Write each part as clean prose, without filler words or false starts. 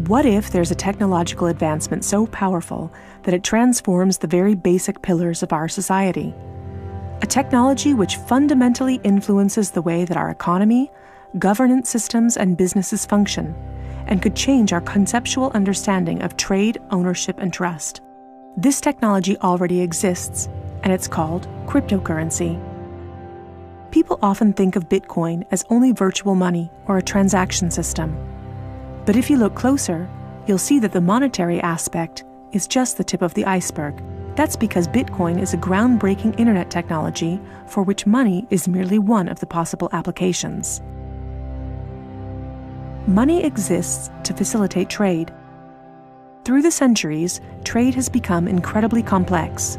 What if there's a technological advancement so powerful that it transforms the very basic pillars of our society? A technology which fundamentally influences the way that our economy, governance systems, and businesses function, and could change our conceptual understanding of trade, ownership, and trust. This technology already exists, and it's called cryptocurrency. People often think of Bitcoin as only virtual money or a transaction system. But if you look closer, you'll see that the monetary aspect is just the tip of the iceberg. That's because Bitcoin is a groundbreaking internet technology for which money is merely one of the possible applications. Money exists to facilitate trade. Through the centuries, trade has become incredibly complex.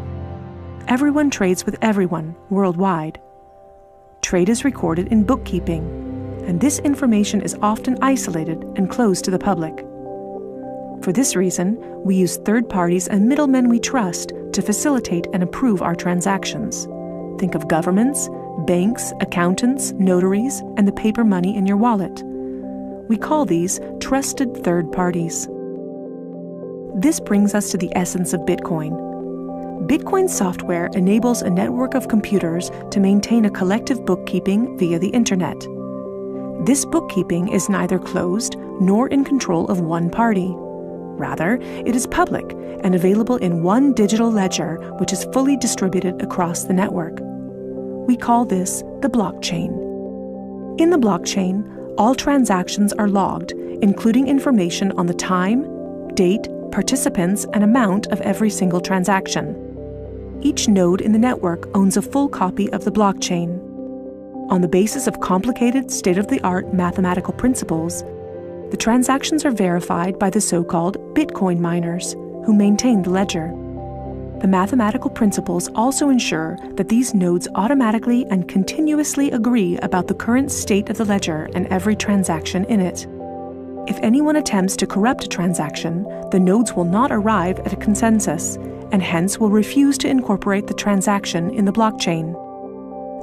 Everyone trades with everyone worldwide. Trade is recorded in bookkeeping, and this information is often isolated and closed to the public. For this reason, we use third parties and middlemen we trust to facilitate and approve our transactions. Think of governments, banks, accountants, notaries, and the paper money in your wallet. We call these trusted third parties. This brings us to the essence of Bitcoin. Bitcoin software enables a network of computers to maintain a collective bookkeeping via the internet. This bookkeeping is neither closed nor in control of one party. Rather, it is public and available in one digital ledger which is fully distributed across the network. We call this the blockchain. In the blockchain, all transactions are logged, including information on the time, date, participants, and amount of every single transaction. Each node in the network owns a full copy of the blockchain. On the basis of complicated, state-of-the-art mathematical principles, the transactions are verified by the so-called Bitcoin miners, who maintain the ledger. The mathematical principles also ensure that these nodes automatically and continuously agree about the current state of the ledger and every transaction in it. If anyone attempts to corrupt a transaction, the nodes will not arrive at a consensus, and hence will refuse to incorporate the transaction in the blockchain.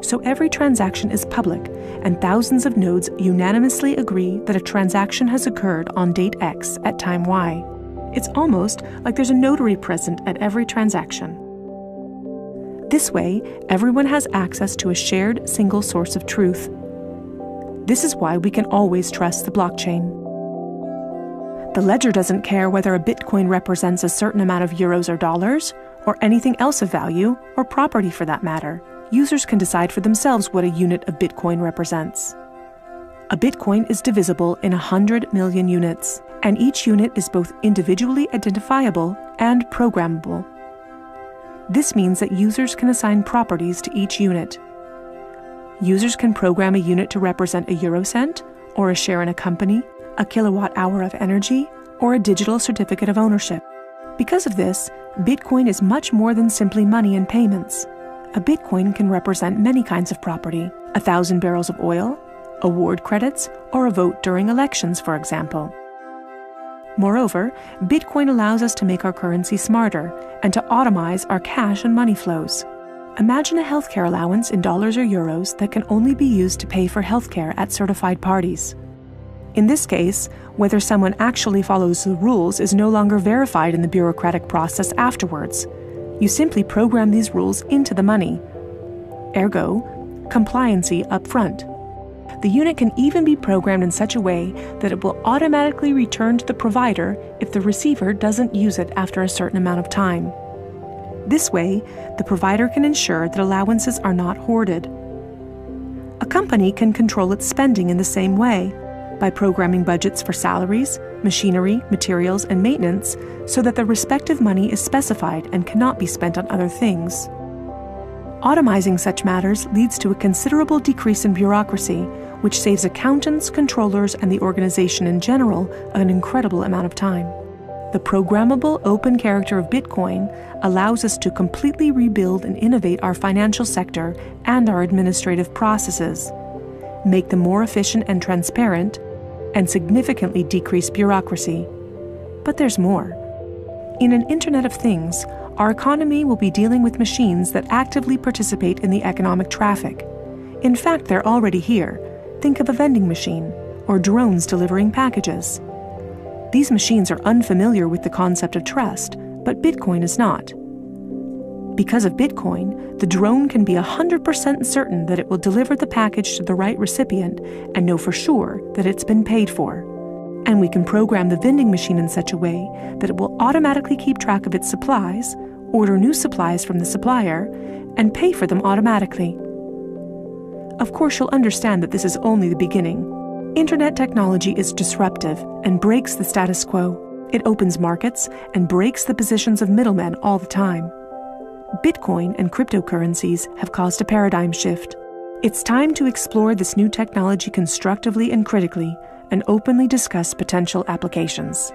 So every transaction is public, and thousands of nodes unanimously agree that a transaction has occurred on date X at time Y. It's almost like there's a notary present at every transaction. This way, everyone has access to a shared single source of truth. This is why we can always trust the blockchain. The ledger doesn't care whether a Bitcoin represents a certain amount of euros or dollars, or anything else of value, or property for that matter. Users can decide for themselves what a unit of Bitcoin represents. A Bitcoin is divisible in 100 million units, and each unit is both individually identifiable and programmable. This means that users can assign properties to each unit. Users can program a unit to represent a eurocent, or a share in a company, a kilowatt-hour of energy, or a digital certificate of ownership. Because of this, Bitcoin is much more than simply money and payments. A Bitcoin can represent many kinds of property: 1,000 barrels of oil, award credits, or a vote during elections, for example. Moreover, Bitcoin allows us to make our currency smarter and to automize our cash and money flows. Imagine a healthcare allowance in dollars or euros that can only be used to pay for healthcare at certified parties. In this case, whether someone actually follows the rules is no longer verified in the bureaucratic process afterwards. You simply program these rules into the money. Ergo, compliancy up front. The unit can even be programmed in such a way that it will automatically return to the provider if the receiver doesn't use it after a certain amount of time. This way, the provider can ensure that allowances are not hoarded. A company can control its spending in the same way, by programming budgets for salaries, machinery, materials, and maintenance so that the respective money is specified and cannot be spent on other things. Automizing such matters leads to a considerable decrease in bureaucracy, which saves accountants, controllers, and the organization in general an incredible amount of time. The programmable open character of Bitcoin allows us to completely rebuild and innovate our financial sector and our administrative processes, make them more efficient and transparent, and significantly decrease bureaucracy. But there's more. In an Internet of Things, our economy will be dealing with machines that actively participate in the economic traffic. In fact, they're already here. Think of a vending machine, or drones delivering packages. These machines are unfamiliar with the concept of trust, but Bitcoin is not. Because of Bitcoin, the drone can be 100% certain that it will deliver the package to the right recipient and know for sure that it's been paid for. And we can program the vending machine in such a way that it will automatically keep track of its supplies, order new supplies from the supplier, and pay for them automatically. Of course, you'll understand that this is only the beginning. Internet technology is disruptive and breaks the status quo. It opens markets and breaks the positions of middlemen all the time. Bitcoin and cryptocurrencies have caused a paradigm shift. It's time to explore this new technology constructively and critically, and openly discuss potential applications.